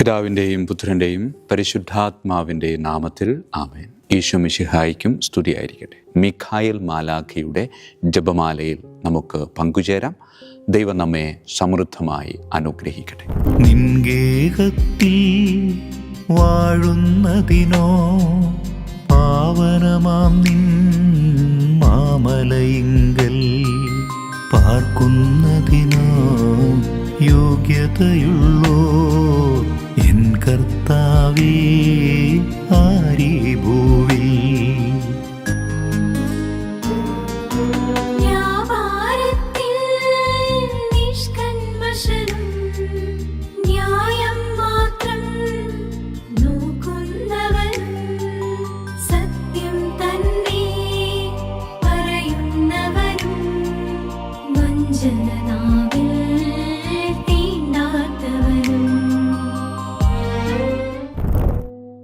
പിതാവിൻ്റെയും പുത്രൻ്റെയും പരിശുദ്ധാത്മാവിൻ്റെയും നാമത്തിൽ ആമേൻ. ഈശോ മിശിഹായ്ക്കും സ്തുതിയായിരിക്കട്ടെ. മിഖായേൽ മാലാഖയുടെ ജപമാലയിൽ നമുക്ക് പങ്കുചേരാം. ദൈവം നമ്മെ സമൃദ്ധമായി അനുഗ്രഹിക്കട്ടെ. നിൻഗേഹത്തിൽ വാഴുന്നതിനോ പാവനമാം നിൻ മാമലയിങ്കൽ പാർക്കുന്നതിനോ യോഗ്യതയുള്ളോ എൻ കർത്താവേ ആരീ ഭൂവിൽ.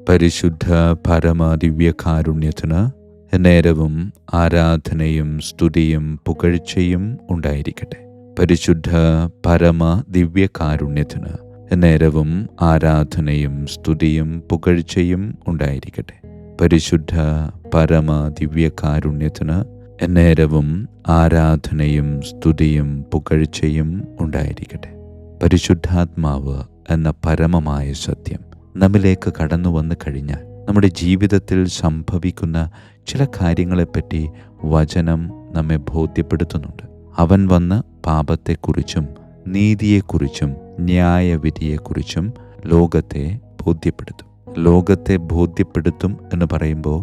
പരിശുദ്ധ പരമദിവ്യകാരുണ്യത്തിന് നേരവും ആരാധനയും സ്തുതിയും പുകഴ്ചയും ഉണ്ടായിരിക്കട്ടെ. പരിശുദ്ധ പരമദിവ്യകാരുണ്യത്തിന് നേരവും ആരാധനയും സ്തുതിയും പുകഴ്ചയും ഉണ്ടായിരിക്കട്ടെ. പരിശുദ്ധ പരമദിവ്യകാരുണ്യത്തിന് നേരവും ആരാധനയും സ്തുതിയും പുകഴ്ചയും ഉണ്ടായിരിക്കട്ടെ. പരിശുദ്ധാത്മാവ് എന്ന പരമമായ സത്യം നമ്മിലേക്ക് കടന്നു വന്നു കഴിഞ്ഞാൽ നമ്മുടെ ജീവിതത്തിൽ സംഭവിക്കുന്ന ചില കാര്യങ്ങളെപ്പറ്റി വചനം നമ്മെ ബോധ്യപ്പെടുത്തുന്നുണ്ട്. അവൻ വന്ന് പാപത്തെക്കുറിച്ചും നീതിയെക്കുറിച്ചും ന്യായവിധിയെക്കുറിച്ചും ലോകത്തെ ബോധ്യപ്പെടുത്തും. ലോകത്തെ ബോധ്യപ്പെടുത്തും എന്ന് പറയുമ്പോൾ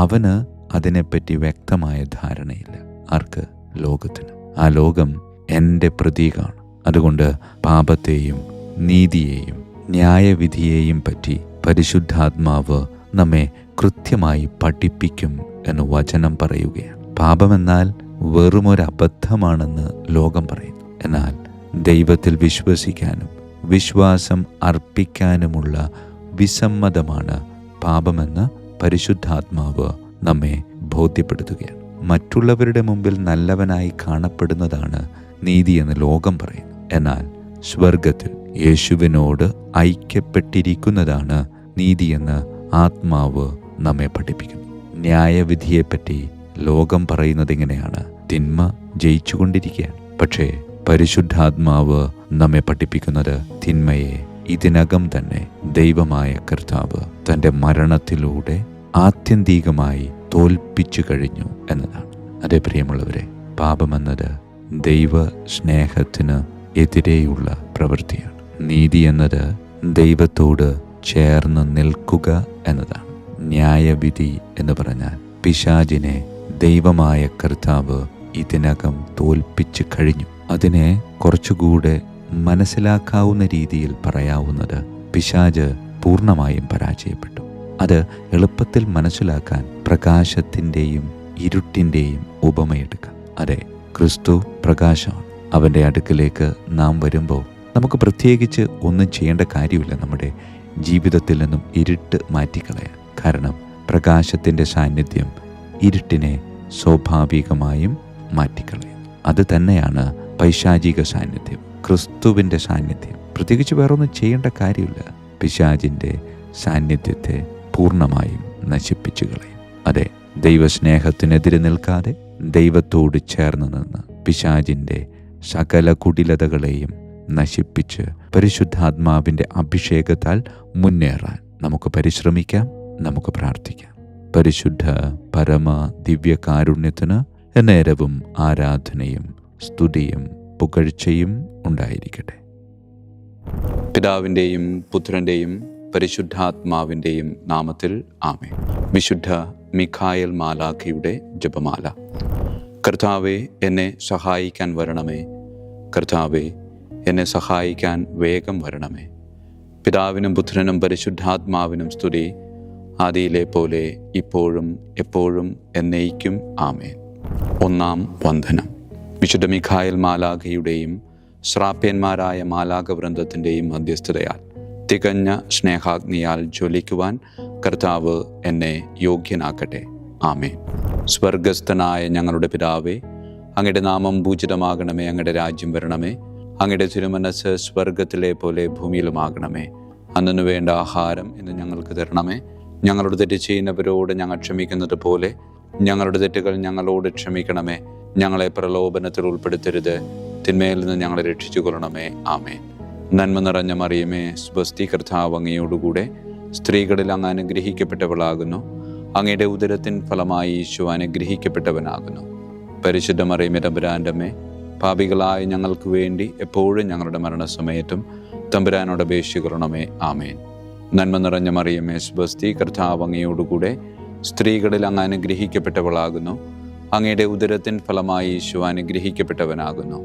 അവന് അതിനെപ്പറ്റി വ്യക്തമായ ധാരണയില്ല. ആർക്ക്? ലോകത്തിന്. ആ ലോകം എൻ്റെ പ്രതീകമാണ്. അതുകൊണ്ട് പാപത്തെയും നീതിയെയും ന്യായവിധിയെയും പറ്റി പരിശുദ്ധാത്മാവ് നമ്മെ കൃത്യമായി പഠിപ്പിക്കും എന്ന് വചനം പറയുകയാണ്. പാപമെന്നാൽ വെറുമൊരബദ്ധമാണെന്ന് ലോകം പറയുന്നു. എന്നാൽ ദൈവത്തിൽ വിശ്വസിക്കാനും വിശ്വാസം അർപ്പിക്കാനുമുള്ള വിസമ്മതമാണ് പാപമെന്ന് പരിശുദ്ധാത്മാവ് നമ്മെ ബോധ്യപ്പെടുത്തുകയാണ്. മറ്റുള്ളവരുടെ മുമ്പിൽ നല്ലവനായി കാണപ്പെടുന്നതാണ് നീതിയെന്ന് ലോകം പറയുന്നു. എന്നാൽ സ്വർഗത്തിൽ യേശുവിനോട് ഐക്യപ്പെട്ടിരിക്കുന്നതാണ് നീതിയെന്ന് ആത്മാവ് നമ്മെ പഠിപ്പിക്കുന്നു. ന്യായവിധിയെപ്പറ്റി ലോകം പറയുന്നത് ഇങ്ങനെയാണ്: തിന്മ ജയിച്ചുകൊണ്ടിരിക്കുകയാണ്. പക്ഷേ പരിശുദ്ധാത്മാവ് നമ്മെ പഠിപ്പിക്കുന്നത് തിന്മയെ ഇതിനകം തന്നെ ദൈവമായ കർത്താവ് തൻ്റെ മരണത്തിലൂടെ ആത്യന്തികമായി തോൽപ്പിച്ചു കഴിഞ്ഞു എന്നതാണ്. അതേ പ്രിയമുള്ളവരെ, പാപമെന്നത് ദൈവ സ്നേഹത്തിന് എതിരെയുള്ള പ്രവൃത്തിയാണ്. നീതി എന്നത് ദൈവത്തോട് ചേർന്ന് നിൽക്കുക എന്നതാണ്. ന്യായവിധി എന്ന് പറഞ്ഞാൽ പിശാചിനെ ദൈവമായ കർത്താവ് ഇതിനകം തോൽപ്പിച്ചു കഴിഞ്ഞു. അതിനെ കുറച്ചുകൂടെ മനസ്സിലാക്കാവുന്ന രീതിയിൽ പറയാവുന്നത് പിശാച് പൂർണ്ണമായും പരാജയപ്പെട്ടു. അത് എളുപ്പത്തിൽ മനസ്സിലാക്കാൻ പ്രകാശത്തിൻ്റെയും ഇരുട്ടിൻ്റെയും ഉപമയെടുക്കാം. അതെ, ക്രിസ്തു പ്രകാശമാണ്. അവൻ്റെ അടുക്കലേക്ക് നാം വരുമ്പോൾ നമുക്ക് പ്രത്യേകിച്ച് ഒന്നും ചെയ്യേണ്ട കാര്യമില്ല. നമ്മുടെ ജീവിതത്തിൽ നിന്നും ഇരുട്ട് മാറ്റിക്കളയാൻ. കാരണം പ്രകാശത്തിൻ്റെ സാന്നിധ്യം ഇരുട്ടിനെ സ്വാഭാവികമായും മാറ്റിക്കളയും. അത് തന്നെയാണ് പൈശാചിക സാന്നിധ്യം, ക്രിസ്തുവിൻ്റെ സാന്നിധ്യം. പ്രത്യേകിച്ച് വേറൊന്നും ചെയ്യേണ്ട കാര്യമില്ല. പിശാചിൻ്റെ സാന്നിധ്യത്തെ പൂർണ്ണമായും നശിപ്പിച്ചു കളയും. അതെ, ദൈവസ്നേഹത്തിനെതിരെ നിൽക്കാതെ ദൈവത്തോട് ചേർന്ന് നിന്ന് പിശാചിൻ്റെ സകല കുടിലതകളെയും നശിപ്പിച്ച് പരിശുദ്ധാത്മാവിൻ്റെ അഭിഷേകത്താൽ മുന്നേറാൻ നമുക്ക് പരിശ്രമിക്കാം, നമുക്ക് പ്രാർത്ഥിക്കാം. പരിശുദ്ധ പരമ ദിവ്യകാരുണ്യത്തിന് നേരവും ആരാധനയും സ്തുതിയും പുകഴ്ചയും ഉണ്ടായിരിക്കട്ടെ. പിതാവിൻ്റെയും പുത്രൻ്റെയും പരിശുദ്ധാത്മാവിൻ്റെയും നാമത്തിൽ ആമേൻ. വിശുദ്ധ മിഖായേൽ മാലാഖയുടെ ജപമാല. കർത്താവേ, എന്നെ സഹായിക്കാൻ വരണമേ. കർത്താവേ, എന്നെ സഹായിക്കാൻ വേഗം വരണമേ. പിതാവിനും പുത്രനും പരിശുദ്ധാത്മാവിനും സ്തുതി, ആദിയിലെ പോലെ ഇപ്പോഴും എപ്പോഴും എന്നേക്കും ആമേൻ. ഒന്നാം വന്ദനം. വിശുദ്ധ മിഖായേൽ മാലാഖയുടെയും ശ്രാപ്യന്മാരായ മാലാഖവൃന്ദത്തിൻ്റെയും മധ്യസ്ഥതയാൽ തികഞ്ഞ സ്നേഹാഗ്നിയാൽ ജ്വലിക്കുവാൻ കർത്താവ് എന്നെ യോഗ്യനാക്കട്ടെ. ആമേൻ. സ്വർഗസ്ഥനായ ഞങ്ങളുടെ പിതാവേ, അങ്ങയുടെ നാമം പൂജിതമാകണമേ. അങ്ങയുടെ രാജ്യം വരണമേ. അങ്ങയുടെ തിരുമനസ്സ് സ്വർഗത്തിലെ പോലെ ഭൂമിയിലുമാകണമേ. അന്നു വേണ്ട ആഹാരം ഇന്ന് ഞങ്ങൾക്ക് തരണമേ. ഞങ്ങളുടെ തെറ്റ് ചെയ്യുന്നവരോട് ഞങ്ങൾ ക്ഷമിക്കുന്നത് പോലെ ഞങ്ങളുടെ തെറ്റുകൾ ഞങ്ങളോട് ക്ഷമിക്കണമേ. ഞങ്ങളെ പ്രലോഭനത്തിൽ ഉൾപ്പെടുത്തരുത്, തിന്മയിൽ നിന്ന് ഞങ്ങളെ രക്ഷിച്ചു കൊള്ളണമേ. ആമേൻ. നന്മ നിറഞ്ഞ മറിയമേ, സ്വസ്തി, കർത്താവ് അങ്ങയോടുകൂടെ സ്ത്രീകളിൽ അങ്ങ് അനുഗ്രഹിക്കപ്പെട്ടവളാകുന്നു. അങ്ങയുടെ ഉദരത്തിൻ ഫലമായി ഈശോ അനുഗ്രഹിക്കപ്പെട്ടവനാകുന്നു. പരിശുദ്ധ മറിയമേ, തമ്പുരാൻ്റെ അമ്മേ, പാപികളായ ഞങ്ങൾക്ക് വേണ്ടി എപ്പോഴും ഞങ്ങളുടെ മരണസമയത്തും തമ്പുരാനോട് അപേക്ഷിക്കണമേ. ആമേൻ. നന്മ നിറഞ്ഞ മറിയമേ, സ്വസ്തി, കർത്താവ് അങ്ങയോടുകൂടെ സ്ത്രീകളിൽ അങ്ങ് അനുഗ്രഹിക്കപ്പെട്ടവളാകുന്നു. അങ്ങയുടെ ഉദരത്തിൻ ഫലമായി ഈശോ അനുഗ്രഹിക്കപ്പെട്ടവനാകുന്നു.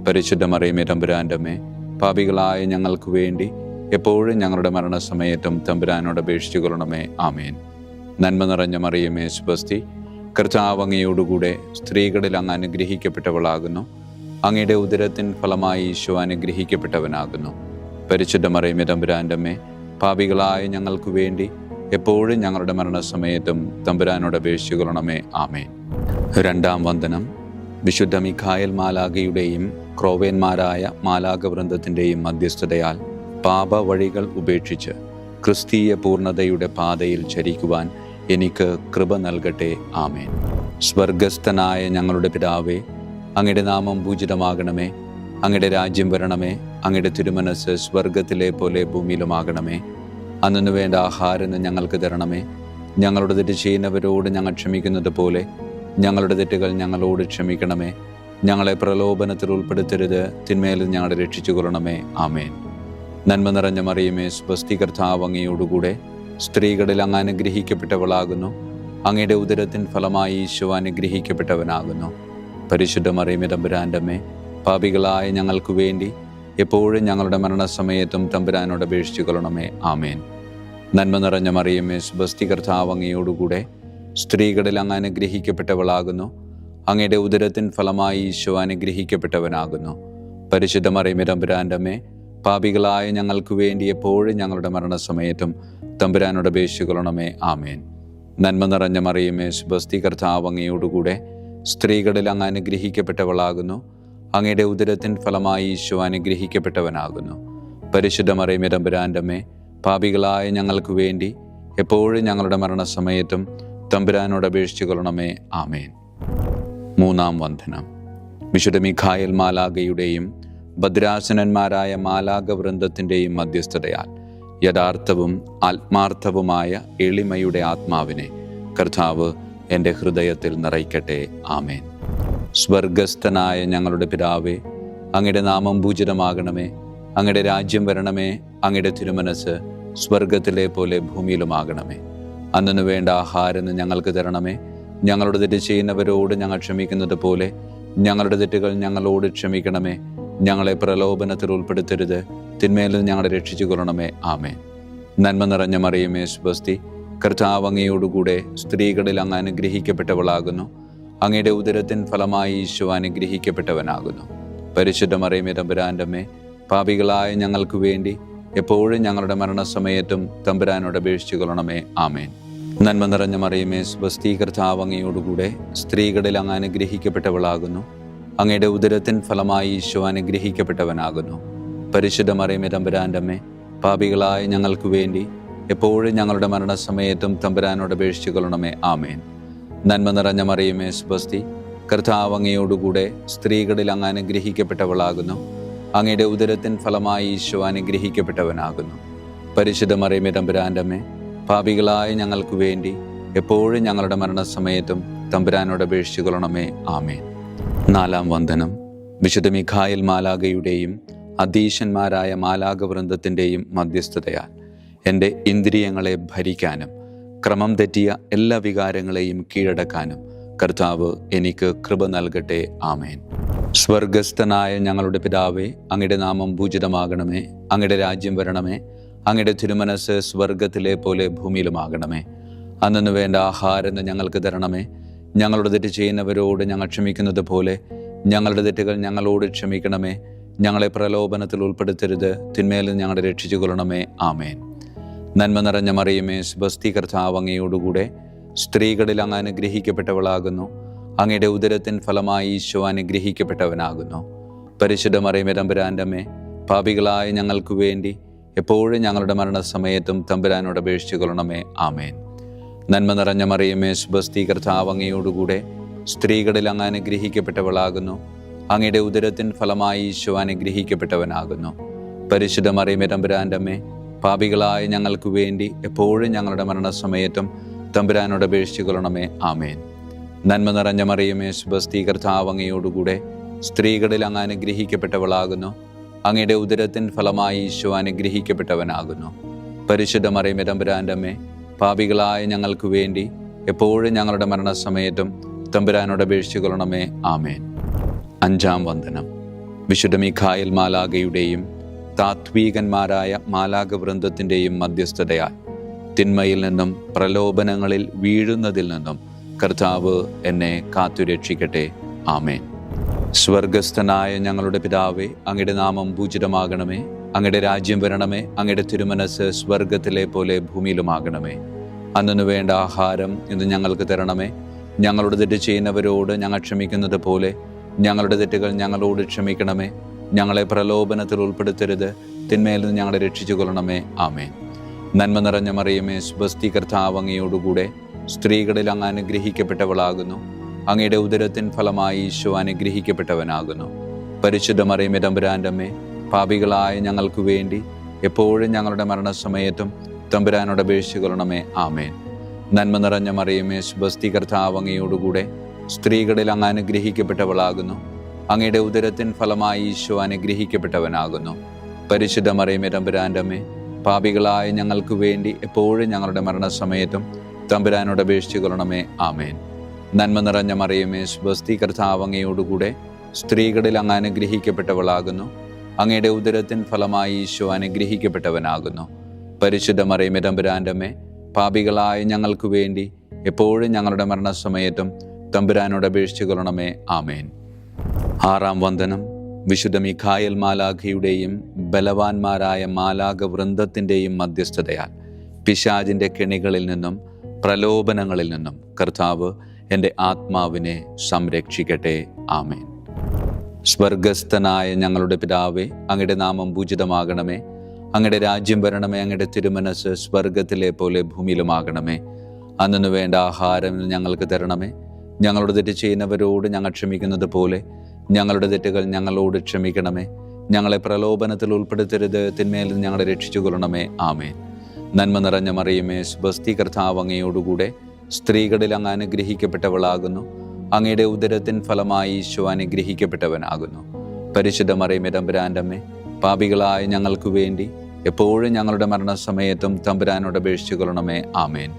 പരിശുദ്ധ മറിയമേ, തമ്പുരാൻ്റെ അമ്മേ, പാപികളായ ഞങ്ങൾക്ക് വേണ്ടി എപ്പോഴും ഞങ്ങളുടെ മരണസമയത്തും തമ്പുരാനോട് അപേക്ഷിച്ചുകൊള്ളണമേ. ആമേൻ. നന്മ നിറഞ്ഞ മറിയമേ, സ്വസ്തി, കർത്താവ് അങ്ങയോടുകൂടെ സ്ത്രീകളിൽ അങ്ങ് അനുഗ്രഹിക്കപ്പെട്ടവളാകുന്നു. അങ്ങയുടെ ഉദരത്തിൻ ഫലമായി ഈശോ അനുഗ്രഹിക്കപ്പെട്ടവനാകുന്നു. പരിശുദ്ധ മറിയമേ, തമ്പുരാൻ്റെ അമ്മേ, പാപികളായ ഞങ്ങൾക്ക് വേണ്ടി എപ്പോഴും ഞങ്ങളുടെ മരണസമയത്തും തമ്പുരാനോട് അപേക്ഷിച്ചുകൊള്ളണമേ. ആമേൻ. രണ്ടാം വന്ദനം. വിശുദ്ധ മിഖായേൽ മാലാഖയുടെയും ക്രോവേന്മാരായ മാലാഖവൃന്ദത്തിൻ്റെയും മധ്യസ്ഥതയാൽ പാപ വഴികൾ ഉപേക്ഷിച്ച് ക്രിസ്തീയ പൂർണ്ണതയുടെ പാതയിൽ ചരിക്കുവാൻ എനിക്ക് കൃപ നൽകട്ടെ. ആമേൻ. സ്വർഗസ്ഥനായ ഞങ്ങളുടെ പിതാവേ, അങ്ങയുടെ നാമം പൂജിതമാകണമേ. അങ്ങയുടെ രാജ്യം വരണമേ. അങ്ങയുടെ തിരുമനസ് സ്വർഗത്തിലെ പോലെ ഭൂമിയിലുമാകണമേ. അന്നു വേണ്ട ആഹാരം ഞങ്ങൾക്ക് തരണമേ. ഞങ്ങളുടെ തെറ്റ് ചെയ്യുന്നവരോട് ഞങ്ങൾ ക്ഷമിക്കുന്നത് പോലെ ഞങ്ങളുടെ തെറ്റുകൾ ഞങ്ങളോട് ക്ഷമിക്കണമേ. ഞങ്ങളെ പ്രലോഭനത്തിൽ ഉൾപ്പെടുത്തരുത്, തിന്മയിൽ ഞങ്ങളെ രക്ഷിച്ചു കൊള്ളണമേ. ആമേൻ. നന്മ നിറഞ്ഞ മറിയമേ, സ്വസ്തി, കർത്താവ് അങ്ങയോടുകൂടെ സ്ത്രീകളിൽ അങ്ങ് അനുഗ്രഹിക്കപ്പെട്ടവളാകുന്നു. അങ്ങയുടെ ഉദരത്തിൻ ഫലമായി ഈശോ അനുഗ്രഹിക്കപ്പെട്ടവനാകുന്നു. പരിശുദ്ധ മറിയമേ, തമ്പുരാൻ്റെ അമ്മേ, പാപികളായ ഞങ്ങൾക്ക് വേണ്ടി എപ്പോഴും ഞങ്ങളുടെ മരണസമയത്തും തമ്പുരാനോട് അപേക്ഷിച്ചു കൊള്ളണമേ. ആമേൻ. നന്മ നിറഞ്ഞ മറിയമേ, സ്വസ്തി, കർത്താവ് അങ്ങയോടുകൂടെ സ്ത്രീകളിൽ അങ്ങ് അനുഗ്രഹിക്കപ്പെട്ടവളാകുന്നു. അങ്ങയുടെ ഉദരത്തിൻ ഫലമായി ഈശോ അനുഗ്രഹിക്കപ്പെട്ടവനാകുന്നു. പരിശുദ്ധ മറിയമേ, തമ്പുരാൻ്റെ അമ്മേ, പാപികളായ ഞങ്ങൾക്ക് വേണ്ടി എപ്പോഴും ഞങ്ങളുടെ മരണസമയത്തും തമ്പുരാനോട് അപേക്ഷിച്ചു കൊള്ളണമേ. ആമേൻ. നന്മ നിറഞ്ഞ മറിയമേ, സ്വസ്തി, കർത്താവ് അങ്ങയോടുകൂടെ സ്ത്രീകളിൽ അങ്ങ് അനുഗ്രഹിക്കപ്പെട്ടവളാകുന്നു. അങ്ങയുടെ ഉദരത്തിൻ ഫലമായി ഈശോ അനുഗ്രഹിക്കപ്പെട്ടവനാകുന്നു. പരിശുദ്ധ മറിയമേ, തമ്പുരാൻ്റെ അമ്മേ, പാപികളായ ഞങ്ങൾക്ക് വേണ്ടി എപ്പോഴും ഞങ്ങളുടെ മരണസമയത്തും തമ്പുരാനോട് അപേക്ഷിച്ചു കൊള്ളണമേ. ആമേൻ. മൂന്നാം വന്ദനം. വിശുദ്ധ മിഖായേൽ മാലാഖയുടെയും ഭദ്രാസനന്മാരായ മാലാഖവൃന്ദത്തിൻ്റെയും മധ്യസ്ഥതയാൽ യഥാർത്ഥവും ആത്മാർത്ഥവുമായ എളിമയുടെ ആത്മാവിനെ കർത്താവ് എൻ്റെ ഹൃദയത്തിൽ നിറയ്ക്കട്ടെ. ആമേൻ. സ്വർഗസ്ഥനായ ഞങ്ങളുടെ പിതാവേ, അങ്ങയുടെ നാമം പൂജിതമാകണമേ. അങ്ങയുടെ രാജ്യം വരണമേ. അങ്ങയുടെ തിരുമനസ് സ്വർഗത്തിലെ പോലെ ഭൂമിയിലുമാകണമേ. അന്നു വേണ്ട ആഹാരം ഞങ്ങൾക്ക് തരണമേ. ഞങ്ങളുടെ തെറ്റ് ചെയ്യുന്നവരോട് ഞങ്ങൾ ക്ഷമിക്കുന്നത് പോലെ ഞങ്ങളുടെ തെറ്റുകൾ ഞങ്ങളോട് ക്ഷമിക്കണമേ. ഞങ്ങളെ പ്രലോഭനത്തിൽ ഉൾപ്പെടുത്തരുത്, തിന്മയിൽ നിന്ന് ഞങ്ങളെ രക്ഷിച്ചു കൊള്ളണമേ. ആമേൻ. നന്മ നിറഞ്ഞ മറിയമേ, സ്വസ്തി, കർത്താവ് അങ്ങയോടുകൂടെ സ്ത്രീകളിൽ അങ്ങ് അനുഗ്രഹിക്കപ്പെട്ടവളാകുന്നു. അങ്ങയുടെ ഉദരത്തിൻ ഫലമായി ഈശോ അനുഗ്രഹിക്കപ്പെട്ടവനാകുന്നു. പരിശുദ്ധ മറിയമേ, തമ്പുരാൻ്റെ അമ്മേ, പാപികളായ ഞങ്ങൾക്ക് വേണ്ടി എപ്പോഴും ഞങ്ങളുടെ മരണസമയത്തും തമ്പുരാനോട് അപേക്ഷിച്ചു കൊള്ളണമേ. ആമേൻ. നന്മ നിറഞ്ഞ മറിയമേ, സ്വസ്തി, കർത്താവ് അങ്ങയോടുകൂടെ സ്ത്രീകളിൽ അങ്ങ് അനുഗ്രഹിക്കപ്പെട്ടവളാകുന്നു. അങ്ങയുടെ ഉദരത്തിൻ ഫലമായി ഈശോ അനുഗ്രഹിക്കപ്പെട്ടവനാകുന്നു. പരിശുദ്ധ മറിയമേ, തമ്പുരാൻ്റെ അമ്മേ, പാപികളായ ഞങ്ങൾക്ക് വേണ്ടി എപ്പോഴും ഞങ്ങളുടെ മരണസമയത്തും തമ്പുരാനോട് അപേക്ഷിച്ചു കൊള്ളണമേ. ആമേൻ. നന്മ നിറഞ്ഞ മറിയമേ, സ്വസ്തി, കർത്താവ് അങ്ങയോടുകൂടെ സ്ത്രീകളിൽ അങ്ങ് അനുഗ്രഹിക്കപ്പെട്ടവളാകുന്നു. അങ്ങയുടെ ഉദരത്തിൻ ഫലമായി ഈശോ അനുഗ്രഹിക്കപ്പെട്ടവനാകുന്നു. പരിശുദ്ധ മറിയമേ, തമ്പുരാൻ്റെ അമ്മേ, പാപികളായ ഞങ്ങൾക്ക് വേണ്ടി എപ്പോഴും ഞങ്ങളുടെ മരണസമയത്തും തമ്പുരാനോട് അപേക്ഷിച്ചു കൊള്ളണമേ. ആമേൻ. നാലാം വന്ദനം. വിശുദ്ധ മിഖായേൽ മാലാഖയുടെയും അധീശന്മാരായ മാലാഖവൃന്ദത്തിൻ്റെയും മധ്യസ്ഥതയാൽ എൻ്റെ ഇന്ദ്രിയങ്ങളെ ഭരിക്കാനും ക്രമം തെറ്റിയ എല്ലാ വികാരങ്ങളെയും കീഴടക്കാനും കർത്താവ് എനിക്ക് കൃപ നൽകട്ടെ. ആമേൻ. സ്വർഗസ്ഥനായ ഞങ്ങളുടെ പിതാവേ, അങ്ങയുടെ നാമം പൂജിതമാകണമേ. അങ്ങയുടെ രാജ്യം വരണമേ. അങ്ങയുടെ തിരുമനസ് സ്വർഗത്തിലെ പോലെ ഭൂമിയിലുമാകണമേ. അന്നു വേണ്ട ആഹാരം ഞങ്ങൾക്ക് തരണമേ. ഞങ്ങളുടെ തെറ്റ് ചെയ്യുന്നവരോട് ഞങ്ങൾ ക്ഷമിക്കുന്നത് പോലെ ഞങ്ങളുടെ തെറ്റുകൾ ഞങ്ങളോട് ക്ഷമിക്കണമേ. ഞങ്ങളെ പ്രലോഭനത്തിൽ ഉൾപ്പെടുത്തരുത്, തിന്മയിൽ ഞങ്ങളെ രക്ഷിച്ചു കൊള്ളണമേ. ആമേൻ. നന്മ നിറഞ്ഞ മറിയമേ, സ്വസ്തി, കർത്താവ് അങ്ങയോടുകൂടെ സ്ത്രീകളിൽ അങ്ങ് അനുഗ്രഹിക്കപ്പെട്ടവളാകുന്നു. അങ്ങയുടെ ഉദരത്തിൻ ഫലമായി ഈശോ അനുഗ്രഹിക്കപ്പെട്ടവനാകുന്നു. പരിശുദ്ധ മറിയമേ, തമ്പുരാൻ്റെ അമ്മേ, പാപികളായ ഞങ്ങൾക്ക് വേണ്ടി എപ്പോഴും ഞങ്ങളുടെ മരണസമയത്തും തമ്പുരാനോട് അപേക്ഷിച്ചു കൊള്ളണമേ. ആമേൻ. നന്മ നിറഞ്ഞ മറിയമേ, സുബസ്തി, കർത്താവ് അങ്ങയോടുകൂടെ സ്ത്രീകളിൽ അങ്ങ് അനുഗ്രഹിക്കപ്പെട്ടവളാകുന്നു. അങ്ങയുടെ ഉദരത്തിൻ ഫലമായി ഈശോ അനുഗ്രഹിക്കപ്പെട്ടവനാകുന്നു. പരിശുദ്ധ മറിയമേ, തമ്പുരാൻ്റെ അമ്മേ, പാപികളായ ഞങ്ങൾക്ക് വേണ്ടി എപ്പോഴും ഞങ്ങളുടെ മരണസമയത്തും തമ്പുരാനോട് അപേക്ഷിച്ചു കൊള്ളണമേ. ആമേൻ. നന്മ നിറഞ്ഞ മറിയമേ, സുബസ്തി, കർത്താവ് അങ്ങയോടുകൂടെ സ്ത്രീകളിൽ അങ്ങ് അനുഗ്രഹിക്കപ്പെട്ടവളാകുന്നു. അങ്ങയുടെ ഉദരത്തിൻ ഫലമായി ഈശോ അനുഗ്രഹിക്കപ്പെട്ടവനാകുന്നു. പരിശുദ്ധ മറിയമേ, തമ്പുരാൻ്റെ അമ്മേ, പാപികളായ ഞങ്ങൾക്ക് വേണ്ടി എപ്പോഴും ഞങ്ങളുടെ മരണസമയത്തും തമ്പുരാനോട് അപേക്ഷിച്ചു കൊള്ളണമേ. ആമേൻ. അഞ്ചാം വന്ദനം. വിശുദ്ധ മിഖായേൽ മാലാഖയുടെയും താത്വീകന്മാരായ മാലാഖവൃന്ദത്തിൻ്റെയും മധ്യസ്ഥതയാൽ തിന്മയിൽ നിന്നും പ്രലോഭനങ്ങളിൽ വീഴുന്നതിൽ നിന്നും കർത്താവ് എന്നെ കാത്തുരക്ഷിക്കട്ടെ. ആമേൻ. സ്വർഗസ്ഥനായ ഞങ്ങളുടെ പിതാവേ, അങ്ങയുടെ നാമം പൂജിതമാകണമേ. അങ്ങയുടെ രാജ്യം വരണമേ. അങ്ങയുടെ തിരുമനസ് സ്വർഗത്തിലെ പോലെ ഭൂമിയിലുമാകണമേ. അന്നു വേണ്ട ആഹാരം ഇന്ന് ഞങ്ങൾക്ക് തരണമേ. ഞങ്ങളുടെ തെറ്റ് ചെയ്യുന്നവരോട് ഞങ്ങൾ ക്ഷമിക്കുന്നത് പോലെ ഞങ്ങളുടെ തെറ്റുകൾ ഞങ്ങളോട് ക്ഷമിക്കണമേ. ഞങ്ങളെ പ്രലോഭനത്തിൽ ഉൾപ്പെടുത്തരുത്, തിന്മയിൽ നിന്ന് ഞങ്ങളെ രക്ഷിച്ചു കൊള്ളണമേ. ആമേൻ. നന്മ നിറഞ്ഞ മറിയമേ, സുബസ്തി, കർത്താവ് അങ്ങയോടുകൂടെ സ്ത്രീകളിൽ അങ്ങ് അനുഗ്രഹിക്കപ്പെട്ടവളാകുന്നു. അങ്ങയുടെ ഉദരത്തിൻ ഫലമായി ഈശോ അനുഗ്രഹിക്കപ്പെട്ടവനാകുന്നു. പരിശുദ്ധ മറിയമേ, തമ്പുരാൻ്റെ അമ്മേ, പാപികളായ ഞങ്ങൾക്ക് വേണ്ടി എപ്പോഴും ഞങ്ങളുടെ മരണസമയത്തും തമ്പുരാനോട് അപേക്ഷിച്ചു കൊള്ളണമേ. ആമേൻ. നന്മ നിറഞ്ഞ മറിയമേ, സുബസ്തി, കർത്താവ് അങ്ങയോടുകൂടെ സ്ത്രീകളിൽ അങ്ങ് അനുഗ്രഹിക്കപ്പെട്ടവളാകുന്നു. അങ്ങയുടെ ഉദരത്തിൻ ഫലമായി ഈശോ അനുഗ്രഹിക്കപ്പെട്ടവനാകുന്നു. പരിശുദ്ധ മറിയമേ, തമ്പുരാൻ്റെ അമ്മേ, പാപികളായ ഞങ്ങൾക്ക് വേണ്ടി എപ്പോഴും ഞങ്ങളുടെ മരണസമയത്തും തമ്പുരാനോട് അപേക്ഷിച്ചു കൊള്ളണമേ. ആമേൻ. നന്മ നിറഞ്ഞ മറിയമേ, സുബസ്തി, കർത്താവ് അങ്ങയോടുകൂടെ സ്ത്രീകളിൽ അങ്ങ് അനുഗ്രഹിക്കപ്പെട്ടവളാകുന്നു. അങ്ങയുടെ ഉദരത്തിൻ ഫലമായി ഈശോ അനുഗ്രഹിക്കപ്പെട്ടവനാകുന്നു. പരിശുദ്ധ മറിയമേ, തമ്പുരാൻ്റെ അമ്മേ, പാപികളായ ഞങ്ങൾക്ക് വേണ്ടി എപ്പോഴും ഞങ്ങളുടെ മരണസമയത്തും തമ്പുരാനോട് അപേക്ഷിച്ചു കൊള്ളണമേ. ആമേൻ. ആറാം വന്ദനം. വിശുദ്ധ മിഖായേൽ മാലാഖയുടെയും ബലവാന്മാരായ മാലാഖവൃന്ദത്തിൻ്റെയും മധ്യസ്ഥതയാൽ പിശാചിൻ്റെ കെണികളിൽ നിന്നും പ്രലോഭനങ്ങളിൽ നിന്നും കർത്താവ് എൻ്റെ ആത്മാവിനെ സംരക്ഷിക്കട്ടെ. ആമേൻ. സ്വർഗസ്ഥനായ ഞങ്ങളുടെ പിതാവേ, അങ്ങയുടെ നാമം പൂജിതമാകണമേ. അങ്ങയുടെ രാജ്യം വരണമേ. അങ്ങയുടെ തിരുമനസ് സ്വർഗത്തിലെ പോലെ ഭൂമിയിലുമാകണമേ. അന്നു വേണ്ട ആഹാരം ഞങ്ങൾക്ക് തരണമേ. ഞങ്ങളോട് തെറ്റ് ചെയ്യുന്നവരോട് ഞങ്ങൾ ക്ഷമിക്കുന്നത് പോലെ ഞങ്ങളുടെ തെറ്റുകൾ ഞങ്ങളോട് ക്ഷമിക്കണമേ. ഞങ്ങളെ പ്രലോഭനത്തിൽ ഉൾപ്പെടുത്തരുത്, തിന്മയിൽ നിന്ന് ഞങ്ങളെ രക്ഷിച്ചു കൊള്ളണമേ. ആമേൻ. നന്മ നിറഞ്ഞ മറിയമേ, സുബസ്തി, കർത്താവ് അങ്ങയോടുകൂടെ സ്ത്രീകളിൽ അങ്ങ് അനുഗ്രഹിക്കപ്പെട്ടവളാകുന്നു. അങ്ങയുടെ ഉദരത്തിൻ ഫലമായി ഈശോ അനുഗ്രഹിക്കപ്പെട്ടവനാകുന്നു. പരിശുദ്ധ മറിയമേ, തമ്പുരാൻ്റെ അമ്മേ, പാപികളായ ഞങ്ങൾക്ക് വേണ്ടി എപ്പോഴും ഞങ്ങളുടെ മരണസമയത്തും തമ്പുരാനോട് അപേക്ഷിച്ചു കൊള്ളണമേ. ആമേൻ.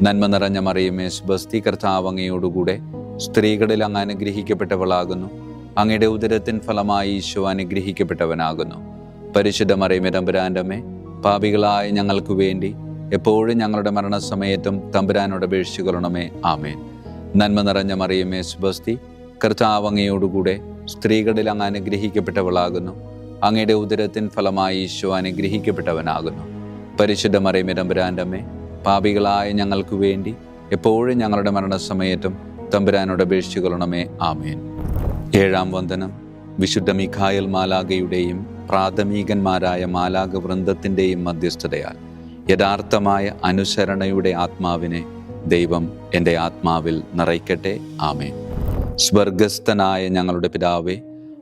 നന്മ നിറഞ്ഞ മറിയമേ, സുബസ്തി, കർത്താവ് അങ്ങയോടുകൂടെ സ്ത്രീകളിൽ അങ്ങ് അനുഗ്രഹിക്കപ്പെട്ടവളാകുന്നു. അങ്ങയുടെ ഉദരത്തിൻ ഫലമായി ഈശോ അനുഗ്രഹിക്കപ്പെട്ടവനാകുന്നു. പരിശുദ്ധ മറിയമേ, തമ്പുരാൻ്റെ അമ്മേ, പാപികളായ ഞങ്ങൾക്ക് വേണ്ടി എപ്പോഴും ഞങ്ങളുടെ മരണസമയത്തും തമ്പുരാനോട് അപേക്ഷിച്ചു കൊള്ളണമേ. ആമേൻ. നന്മ നിറഞ്ഞ മറിയമേ, സുബസ്തി, കർത്താവ് അങ്ങയോടുകൂടെ സ്ത്രീകളിൽ അങ്ങ് അനുഗ്രഹിക്കപ്പെട്ടവളാകുന്നു. അങ്ങയുടെ ഉദരത്തിൻ ഫലമായി ഈശോ അനുഗ്രഹിക്കപ്പെട്ടവനാകുന്നു. പരിശുദ്ധ മറിയമേ, തമ്പുരാൻ്റെ അമ്മേ, പാപികളായ ഞങ്ങൾക്ക് വേണ്ടി എപ്പോഴും ഞങ്ങളുടെ മരണസമയത്തും തമ്പുരാനോട് അപേക്ഷിച്ചു കൊള്ളണമേ. ആമേൻ. ഏഴാം വന്ദനം. വിശുദ്ധ മിഖായേൽ മാലാഖയുടെയും പ്രാഥമികന്മാരായ മാലാഖവൃന്ദത്തിൻ്റെയും മധ്യസ്ഥതയാൽ യഥാർത്ഥമായ അനുസരണയുടെ ആത്മാവിനെ ദൈവം എൻ്റെ ആത്മാവിൽ നിറയ്ക്കട്ടെ. ആമേൻ. സ്വർഗസ്ഥനായ ഞങ്ങളുടെ പിതാവേ,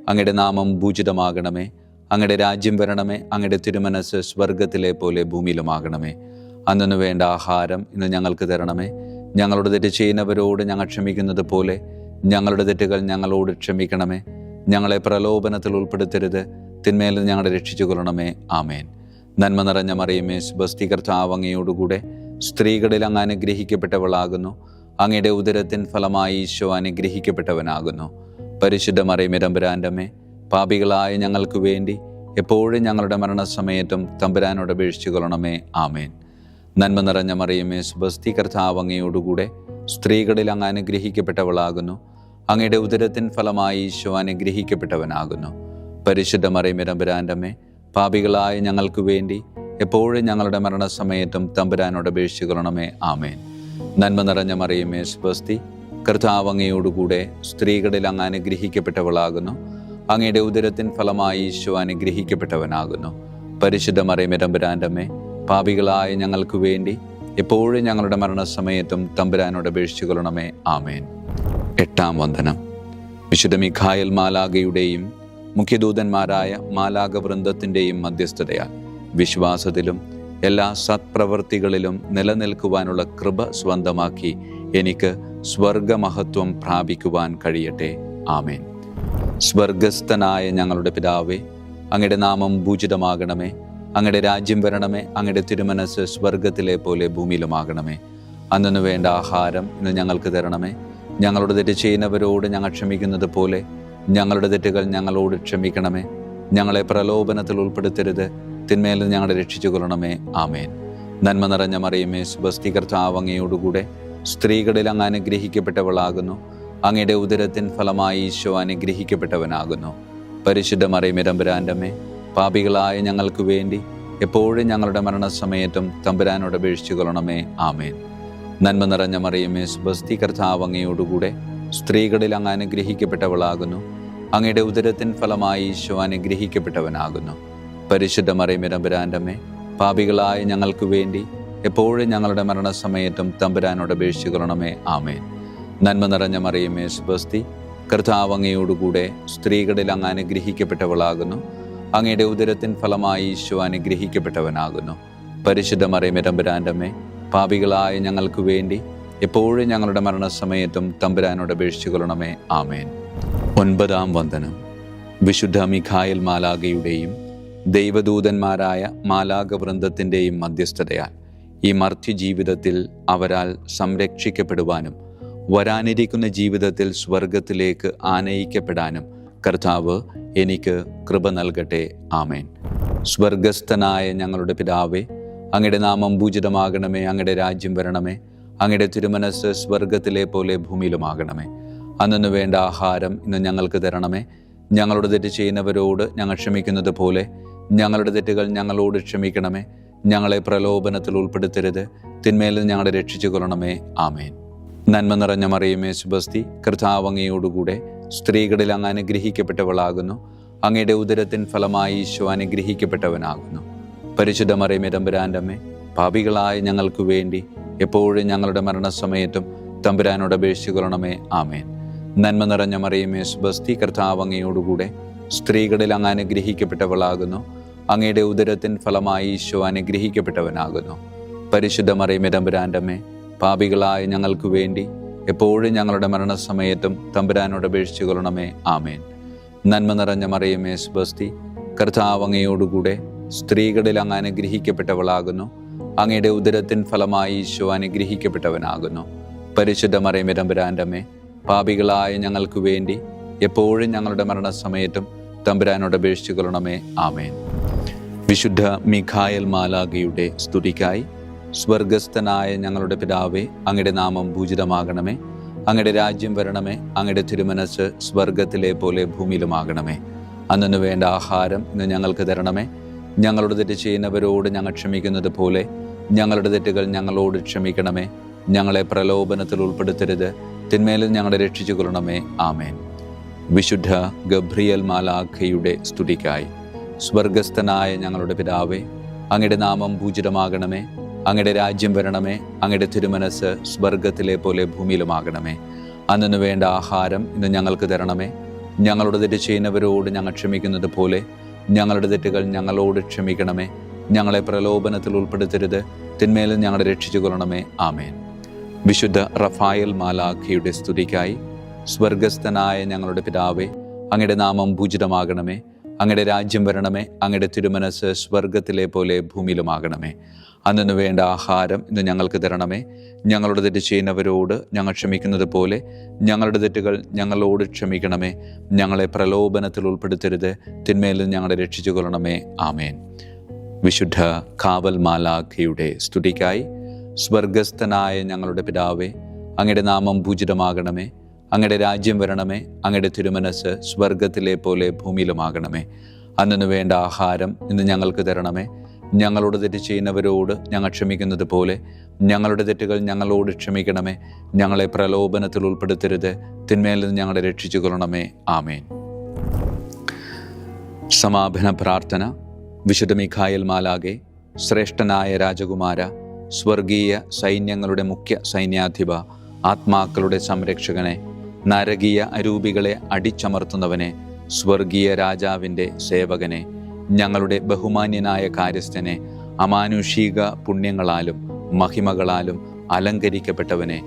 അങ്ങയുടെ നാമം പൂജിതമാകണമേ. അങ്ങയുടെ രാജ്യം വരണമേ. അങ്ങയുടെ തിരുമനസ് സ്വർഗത്തിലെ പോലെ ഭൂമിയിലുമാകണമേ. അന്നു വേണ്ട ആഹാരം ഇന്ന് ഞങ്ങൾക്ക് തരണമേ. ഞങ്ങളോട് തെറ്റ് ചെയ്യുന്നവരോട് ഞങ്ങൾ ക്ഷമിക്കുന്നത് പോലെ ഞങ്ങളുടെ തെറ്റുകൾ ഞങ്ങളോട് ക്ഷമിക്കണമേ. ഞങ്ങളെ പ്രലോഭനത്തിൽ ഉൾപ്പെടുത്തരുത്, തിന്മയിൽ നിന്ന് ഞങ്ങളെ രക്ഷിച്ചു കൊള്ളണമേ. ആമേൻ. നന്മ നിറഞ്ഞ മറിയമേ, സുബസ്തി, കർത്താവ് അങ്ങയോടുകൂടെ സ്ത്രീകളിൽ അങ്ങ് അനുഗ്രഹിക്കപ്പെട്ടവളാകുന്നു. അങ്ങയുടെ ഉദരത്തിൻ ഫലമായി ഈശോ അനുഗ്രഹിക്കപ്പെട്ടവനാകുന്നു. പരിശുദ്ധ മറിയമേ, തമ്പുരാൻ്റെ അമ്മേ, പാപികളായ ഞങ്ങൾക്ക് വേണ്ടി എപ്പോഴും ഞങ്ങളുടെ മരണസമയത്തും തമ്പുരാനോട് അപേക്ഷിച്ചു കൊള്ളണമേ. ആമേൻ. നന്മ നിറഞ്ഞ മറിയമേ, സുബസ്തി, കർത്താവ് അങ്ങയോടുകൂടെ സ്ത്രീകളിൽ അങ്ങ് അനുഗ്രഹിക്കപ്പെട്ടവളാകുന്നു. അങ്ങയുടെ ഉദരത്തിൻ ഫലമായി ഈശോ അനുഗ്രഹിക്കപ്പെട്ടവനാകുന്നു. പരിശുദ്ധ മറിയമേ, തമ്പുരാൻ്റെ അമ്മേ, പാപികളായ ഞങ്ങൾക്ക് വേണ്ടി എപ്പോഴും ഞങ്ങളുടെ മരണസമയത്തും തമ്പുരാനോട് അപേക്ഷിച്ചു കൊള്ളണമേ. ആമേൻ. നന്മ നിറഞ്ഞ മറിയമേ, സുബസ്തി, കർത്താവ് അങ്ങയോടുകൂടെ സ്ത്രീകളിൽ അങ്ങ് അനുഗ്രഹിക്കപ്പെട്ടവളാകുന്നു. അങ്ങയുടെ ഉദരത്തിൻ ഫലമായി ഈശോ അനുഗ്രഹിക്കപ്പെട്ടവനാകുന്നു. പരിശുദ്ധ മറിയമേ തമ്പുരാൻ്റെ അമ്മേ, പാപികളായ ഞങ്ങൾക്ക് വേണ്ടി എപ്പോഴും ഞങ്ങളുടെ മരണസമയത്തും തമ്പുരാനോട് അപേക്ഷിച്ചു കൊള്ളണമേ. ആമേൻ. 8-ാം വന്ദനം. വിശുദ്ധ മിഖായേൽ മാലാഖയുടെയും മുഖ്യദൂതന്മാരായ മാലാഖ വൃന്ദത്തിൻ്റെയും മധ്യസ്ഥതയാൽ വിശ്വാസത്തിലും എല്ലാ സത്പ്രവൃത്തികളിലും നിലനിൽക്കുവാനുള്ള കൃപ സ്വന്തമാക്കി എനിക്ക് സ്വർഗമഹത്വം പ്രാപിക്കുവാൻ കഴിയട്ടെ. ആമേൻ. സ്വർഗസ്ഥനായ ഞങ്ങളുടെ പിതാവേ, അങ്ങയുടെ നാമം പൂജിതമാകണമേ. അങ്ങയുടെ രാജ്യം വരണമേ. അങ്ങയുടെ തിരുമനസ് സ്വർഗത്തിലെ പോലെ ഭൂമിയിലുമാകണമേ. അന്നു വേണ്ട ആഹാരം ഇന്ന് ഞങ്ങൾക്ക് തരണമേ. ഞങ്ങളുടെ തെറ്റ് ചെയ്യുന്നവരോട് ഞങ്ങൾ ക്ഷമിക്കുന്നത് പോലെ ഞങ്ങളുടെ തെറ്റുകൾ ഞങ്ങളോട് ക്ഷമിക്കണമേ. ഞങ്ങളെ പ്രലോഭനത്തിൽ ഉൾപ്പെടുത്തരുത്, തിന്മയിൽ നിന്ന് ഞങ്ങളെ രക്ഷിച്ചു കൊള്ളണമേ. ആമേൻ. നന്മ നിറഞ്ഞ മറിയമേ, സ്വസ്തി, കർത്താവ് അങ്ങയോടുകൂടെ സ്ത്രീകളിൽ അങ്ങ് അനുഗ്രഹിക്കപ്പെട്ടവളാകുന്നു. അങ്ങയുടെ ഉദരത്തിൻ ഫലമായി ഈശോ അനുഗ്രഹിക്കപ്പെട്ടവനാകുന്നു. പരിശുദ്ധ മറിയമേ തമ്പുരാൻ്റെ അമ്മേ, പാപികളായ ഞങ്ങൾക്ക് വേണ്ടി എപ്പോഴും ഞങ്ങളുടെ മരണസമയത്തും തമ്പുരാനോട് അപേക്ഷിച്ചു കൊള്ളണമേ. ആമേൻ. നന്മ നിറഞ്ഞ മറിയമേ, സ്വസ്തി, കർത്താവ് അങ്ങയോടുകൂടെ സ്ത്രീകളിൽ അങ്ങ് അനുഗ്രഹിക്കപ്പെട്ടവളാകുന്നു. അങ്ങയുടെ ഉദരത്തിൻ ഫലമായി ഈശോ അനുഗ്രഹിക്കപ്പെട്ടവനാകുന്നു. പരിശുദ്ധ മറിയമേ തമ്പുരാൻ്റെ അമ്മേ, പാപികളായ ഞങ്ങൾക്ക് വേണ്ടി എപ്പോഴും ഞങ്ങളുടെ മരണസമയത്തും തമ്പുരാനോട് അപേക്ഷിച്ചു കൊള്ളണമേ. ആമേൻ. നന്മ നിറഞ്ഞ മറിയമേ, സ്വസ്തി, കർത്താവ് അങ്ങയോടുകൂടെ സ്ത്രീകളിൽ അങ്ങ് അനുഗ്രഹിക്കപ്പെട്ടവളാകുന്നു. അങ്ങയുടെ ഉദരത്തിൻ ഫലമായി ഈശോ അനുഗ്രഹിക്കപ്പെട്ടവനാകുന്നു. പരിശുദ്ധ മറിയമേ തമ്പുരാൻ്റെ അമ്മേ, പാപികളായ ഞങ്ങൾക്ക് വേണ്ടി എപ്പോഴും ഞങ്ങളുടെ മരണസമയത്തും തമ്പുരാനോട് അപേക്ഷിച്ചു കൊള്ളണമേ. ആമേൻ. 9-ാം വന്ദനം. വിശുദ്ധ മിഖായേൽ മാലാഖയുടെയും ദൈവദൂതന്മാരായ മാലാഖ വൃന്ദത്തിൻ്റെയും മധ്യസ്ഥതയാൽ ഈ മർത്യ ജീവിതത്തിൽ അവരാൽ സംരക്ഷിക്കപ്പെടുവാനും വരാനിരിക്കുന്ന ജീവിതത്തിൽ സ്വർഗത്തിലേക്ക് ആനയിക്കപ്പെടാനും കർത്താവ് എനിക്ക് കൃപ നൽകട്ടെ. ആമേൻ. സ്വർഗസ്ഥനായ ഞങ്ങളുടെ പിതാവേ, അങ്ങയുടെ നാമം പൂജിതമാകണമേ. അങ്ങയുടെ രാജ്യം വരണമേ. അങ്ങയുടെ തിരുമനസ് സ്വർഗത്തിലെ പോലെ ഭൂമിയിലുമാകണമേ. അന്നു വേണ്ട ആഹാരം ഇന്ന് ഞങ്ങൾക്ക് തരണമേ. ഞങ്ങളുടെ തെറ്റ് ചെയ്യുന്നവരോട് ഞങ്ങൾ ക്ഷമിക്കുന്നത് പോലെ ഞങ്ങളുടെ തെറ്റുകൾ ഞങ്ങളോട് ക്ഷമിക്കണമേ. ഞങ്ങളെ പ്രലോഭനത്തിൽ ഉൾപ്പെടുത്തരുത്, തിന്മയിൽ നിന്ന് ഞങ്ങളെ രക്ഷിച്ചു കൊള്ളണമേ. ആമേൻ. നന്മ നിറഞ്ഞ മറിയമേ, സ്വസ്തി, കർത്താവ് അങ്ങയോടുകൂടെ സ്ത്രീകളിൽ അങ്ങ് അനുഗ്രഹിക്കപ്പെട്ടവളാകുന്നു. അങ്ങയുടെ ഉദരത്തിൻ ഫലമായി ഈശോ അനുഗ്രഹിക്കപ്പെട്ടവനാകുന്നു. പരിശുദ്ധ മറിയമേ തമ്പുരാൻ്റെ അമ്മേ, പാപികളായ ഞങ്ങൾക്ക് വേണ്ടി എപ്പോഴും ഞങ്ങളുടെ മരണസമയത്തും തമ്പുരാനോട് അപേക്ഷിച്ചു കൊള്ളണമേ. ആമേൻ. നന്മ നിറഞ്ഞ മറിയമേ, സ്വസ്തി, കർത്താവ് അങ്ങയോടുകൂടെ സ്ത്രീകളിൽ അങ്ങ് അനുഗ്രഹിക്കപ്പെട്ടവളാകുന്നു. അങ്ങയുടെ ഉദരത്തിൻ ഫലമായി ഈശോ അനുഗ്രഹിക്കപ്പെട്ടവനാകുന്നു. പരിശുദ്ധ മറിയമേ തമ്പുരാൻ്റെ അമ്മേ, പാപികളായ ഞങ്ങൾക്ക് വേണ്ടി എപ്പോഴും ഞങ്ങളുടെ മരണസമയത്തും തമ്പുരാനോട് അപേക്ഷിച്ചു കൊള്ളണമേ. ആമേൻ. നന്മ നിറഞ്ഞ മറിയമേ, സ്വസ്തി, കർത്താവ് അങ്ങയോടുകൂടെ സ്ത്രീകളിൽ അങ്ങ് അനുഗ്രഹിക്കപ്പെട്ടവളാകുന്നു. അങ്ങയുടെ ഉദരത്തിൻ ഫലമായി ഈശോ അനുഗ്രഹിക്കപ്പെട്ടവനാകുന്നു. പരിശുദ്ധ മറിയമേ തമ്പുരാൻ്റെ അമ്മേ, പാപികളായ ഞങ്ങൾക്ക് വേണ്ടി എപ്പോഴും ഞങ്ങളുടെ മരണസമയത്തും തമ്പുരാനോട് അപേക്ഷിച്ചു കൊള്ളണമേ. ആമേൻ. വിശുദ്ധ മിഖായേൽ മാലാഖയുടെ സ്തുതിക്കായി സ്വർഗസ്ഥനായ ഞങ്ങളുടെ പിതാവേ, അങ്ങയുടെ നാമം പൂജിതമാകണമേ. അങ്ങയുടെ രാജ്യം വരണമേ. അങ്ങയുടെ തിരുമനസ് സ്വർഗത്തിലെ പോലെ ഭൂമിയിലുമാകണമേ. അന്നു വേണ്ട ആഹാരം ഇന്ന് ഞങ്ങൾക്ക് തരണമേ. ഞങ്ങളുടെ തെറ്റ് ചെയ്യുന്നവരോട് ഞങ്ങൾ ക്ഷമിക്കുന്നത് പോലെ ഞങ്ങളുടെ തെറ്റുകൾ ഞങ്ങളോട് ക്ഷമിക്കണമേ. ഞങ്ങളെ പ്രലോഭനത്തിൽ ഉൾപ്പെടുത്തരുത്, തിന്മയിൽ ഞങ്ങളെ രക്ഷിച്ചു കൊള്ളണമേ. ആമേൻ. വിശുദ്ധ ഗബ്രിയേൽ മാലാഖയുടെ സ്തുതിക്കായി സ്വർഗസ്ഥനായ ഞങ്ങളുടെ പിതാവേ, അങ്ങയുടെ നാമം പൂജിതമാകണമേ. അങ്ങയുടെ രാജ്യം വരണമേ. അങ്ങയുടെ തിരുമനസ് സ്വർഗത്തിലെ പോലെ ഭൂമിയിലുമാകണമേ. അന്നു വേണ്ട ആഹാരം ഇന്ന് ഞങ്ങൾക്ക് തരണമേ. ഞങ്ങളുടെ തെറ്റ് ചെയ്യുന്നവരോട് ഞങ്ങൾ ക്ഷമിക്കുന്നത് പോലെ ഞങ്ങളുടെ തെറ്റുകൾ ഞങ്ങളോട് ക്ഷമിക്കണമേ. ഞങ്ങളെ പ്രലോഭനത്തിൽ ഉൾപ്പെടുത്തരുത്, തിന്മയിൽ ഞങ്ങളെ രക്ഷിച്ചു കൊള്ളണമേ. ആമേൻ. വിശുദ്ധ റഫായേൽ മാലാഖയുടെ സ്തുതിക്കായി സ്വർഗസ്ഥനായ ഞങ്ങളുടെ പിതാവേ, അങ്ങയുടെ നാമം പൂജിതമാകണമേ. അങ്ങയുടെ രാജ്യം വരണമേ. അങ്ങയുടെ തിരുമനസ് സ്വർഗത്തിലെ പോലെ ഭൂമിയിലുമാകണമേ. അന്നു വേണ്ട ആഹാരം ഇന്ന് ഞങ്ങൾക്ക് തരണമേ. ഞങ്ങളുടെ തെറ്റ് ചെയ്യുന്നവരോട് ഞങ്ങൾ ക്ഷമിക്കുന്നത് പോലെ ഞങ്ങളുടെ തെറ്റുകൾ ഞങ്ങളോട് ക്ഷമിക്കണമേ. ഞങ്ങളെ പ്രലോഭനത്തിൽ ഉൾപ്പെടുത്തരുത്, തിന്മയിൽ നിന്ന് ഞങ്ങളെ രക്ഷിച്ചു കൊള്ളണമേ. ആമേൻ. വിശുദ്ധ കാവൽ മാലാഖയുടെ സ്തുതിക്കായി സ്വർഗസ്ഥനായ ഞങ്ങളുടെ പിതാവേ, അങ്ങയുടെ നാമം പൂജിതമാകണമേ. അങ്ങയുടെ രാജ്യം വരണമേ. അങ്ങയുടെ തിരുമനസ് സ്വർഗത്തിലെ പോലെ ഭൂമിയിലുമാകണമേ. അന്നു വേണ്ട ആഹാരം ഇന്ന് ഞങ്ങൾക്ക് തരണമേ. ഞങ്ങളോട് തെറ്റ് ചെയ്യുന്നവരോട് ഞങ്ങൾ ക്ഷമിക്കുന്നത് പോലെ ഞങ്ങളുടെ തെറ്റുകൾ ഞങ്ങളോട് ക്ഷമിക്കണമേ. ഞങ്ങളെ പ്രലോഭനത്തിൽ ഉൾപ്പെടുത്തരുത്, തിന്മയിൽ നിന്ന് ഞങ്ങളെ രക്ഷിച്ചു കൊള്ളണമേ. ആമേൻ. സമാപന പ്രാർത്ഥന. വിശുദ്ധ മിഖായേൽ മാലാകെ, ശ്രേഷ്ഠനായ രാജകുമാര, സ്വർഗീയ സൈന്യങ്ങളുടെ മുഖ്യ സൈന്യാധിപ, ആത്മാക്കളുടെ സംരക്ഷകനെ, നരകീയ അരൂപികളെ അടിച്ചമർത്തുന്നവനെ, സ്വർഗീയ രാജാവിൻ്റെ സേവകനെ, ഞങ്ങളുടെ ബഹുമാന്യനായ കാര്യസ്ഥനെ, അമാനുഷിക പുണ്യങ്ങളാലും മഹിമകളാലും അലങ്കരിക്കപ്പെട്ടവനെ,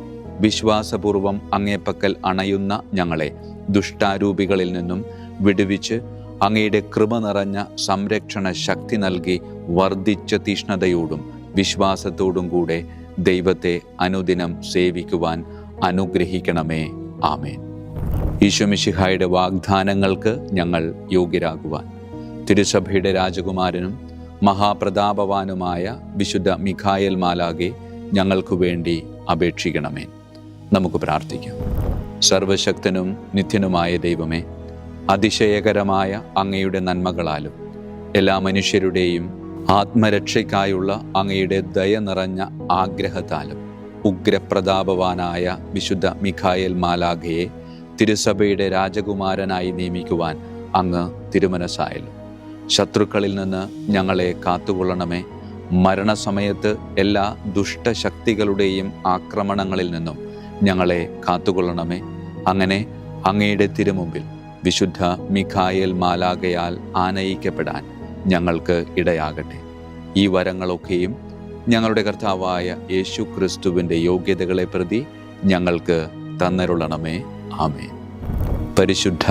വിശ്വാസപൂർവം അങ്ങേപ്പക്കൽ അണയുന്ന ഞങ്ങളെ ദുഷ്ടാരൂപികളിൽ നിന്നും വിടുവിച്ച് അങ്ങയുടെ കൃപ നിറഞ്ഞ സംരക്ഷണ ശക്തി നൽകി വർദ്ധിച്ച തീഷ്ണതയോടും വിശ്വാസത്തോടും കൂടെ ദൈവത്തെ അനുദിനം സേവിക്കുവാൻ അനുഗ്രഹിക്കണമേ. ആമേൻ. ഈശോ മിശിഹായുടെ വാഗ്ദാനങ്ങൾക്ക് ഞങ്ങൾ യോഗ്യരാകുവാൻ തിരുസഭയുടെ രാജകുമാരനും മഹാപ്രതാപവാനുമായ വിശുദ്ധ മിഖായേൽ മാലാകെ ഞങ്ങൾക്ക് വേണ്ടി അപേക്ഷിക്കണമേ. നമുക്ക് പ്രാർത്ഥിക്കാം. സർവശക്തനും നിത്യനുമായ ദൈവമേ, അതിശയകരമായ അങ്ങയുടെ നന്മകളാലും എല്ലാ മനുഷ്യരുടെയും ആത്മരക്ഷയ്ക്കായുള്ള അങ്ങയുടെ ദയ നിറഞ്ഞ ആഗ്രഹത്താലും ഉഗ്രപ്രതാപവാനായ വിശുദ്ധ മിഖായേൽ മാലാഖയെ തിരുസഭയുടെ രാജകുമാരനായി നിയമിക്കുവാൻ അങ്ങ് തിരുമനസ്സായല്ലോ. ശത്രുക്കളിൽ നിന്ന് ഞങ്ങളെ കാത്തുകൊള്ളണമേ. മരണസമയത്ത് എല്ലാ ദുഷ്ടശക്തികളുടെയും ആക്രമണങ്ങളിൽ നിന്നും ഞങ്ങളെ കാത്തുകൊള്ളണമേ. അങ്ങനെ അങ്ങയുടെ തിരുമുമ്പിൽ വിശുദ്ധ മിഖായേൽ മാലാഖയാൽ ആനയിക്കപ്പെടാൻ ഞങ്ങൾക്ക് ഇടയാകട്ടെ. ഈ വരങ്ങളൊക്കെയും ഞങ്ങളുടെ കർത്താവായ യേശു ക്രിസ്തുവിൻ്റെ യോഗ്യതകളെ പ്രതി ഞങ്ങൾക്ക് തന്നരുളണമേ. ആമേൻ. പരിശുദ്ധ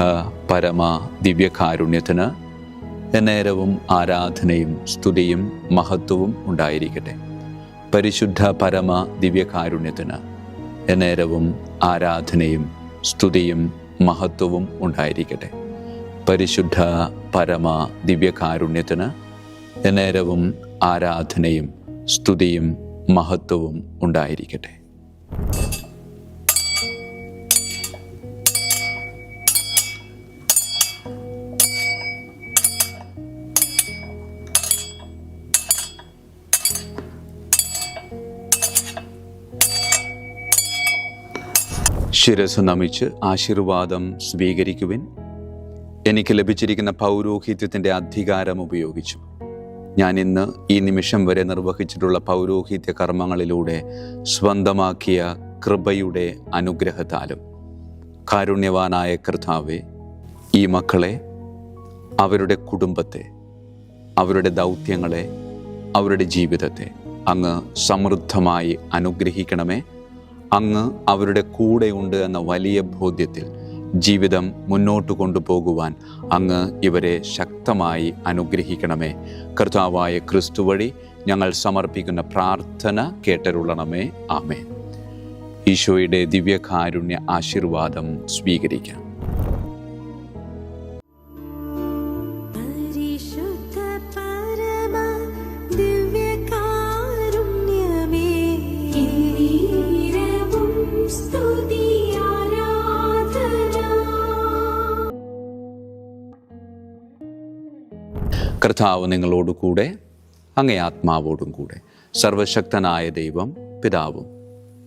പരമ ദിവ്യകാരുണ്യത്തിന് എന്നേരവും ആരാധനയും സ്തുതിയും മഹത്വവും ഉണ്ടായിരിക്കട്ടെ. പരിശുദ്ധ പരമ ദിവ്യകാരുണ്യത്തിന് എന്നേരവും ആരാധനയും സ്തുതിയും മഹത്വവും ഉണ്ടായിരിക്കട്ടെ. പരിശുദ്ധ പരമ ദിവ്യകാരുണ്യത്തിന് എന്നേരവും ആരാധനയും സ്തുതിയും മഹത്വവും ഉണ്ടായിരിക്കട്ടെ. ശിരസ് നമിച്ച് ആശീർവാദം സ്വീകരിക്കുവിൻ. എനിക്ക് ലഭിച്ചിരിക്കുന്ന പൗരോഹിത്യത്തിൻ്റെ അധികാരം ഉപയോഗിച്ചു ഞാൻ ഇന്ന് ഈ നിമിഷം വരെ നിർവഹിച്ചിട്ടുള്ള പൗരോഹിത്യ കർമ്മങ്ങളിലൂടെ സ്വന്തമാക്കിയ കൃപയുടെ അനുഗ്രഹത്താലും കാരുണ്യവാനായ കർത്താവേ, ഈ മക്കളെ, അവരുടെ കുടുംബത്തെ, അവരുടെ ദൗത്യങ്ങളെ, അവരുടെ ജീവിതത്തെ അങ്ങ് സമൃദ്ധമായി അനുഗ്രഹിക്കണമേ. അങ്ങ് അവരുടെ കൂടെയുണ്ട് എന്ന വലിയ ബോധ്യത്തിൽ ജീവിതം മുന്നോട്ട് കൊണ്ടുപോകുവാൻ അങ്ങ് ഇവരെ ശക്തമായി അനുഗ്രഹിക്കണമേ. കർത്താവായ ക്രിസ്തു വഴി ഞങ്ങൾ സമർപ്പിക്കുന്ന പ്രാർത്ഥന കേട്ടരുളണമേ. ആമേൻ. ഈശോയുടെ ദിവ്യകാരുണ്യ ആശീർവാദം സ്വീകരിക്കാം. കർത്താവ് നിങ്ങളോട് കൂടെ, അങ്ങേ ആത്മാവോടും കൂടെ. സർവശക്തനായ ദൈവം പിതാവും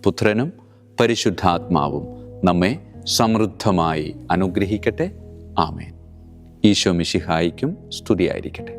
പുത്രനും പരിശുദ്ധാത്മാവും നമ്മെ സമൃദ്ധമായി അനുഗ്രഹിക്കട്ടെ. ആമേൻ. ഈശോ മിശിഹായിക്കും സ്തുതിയായിരിക്കട്ടെ.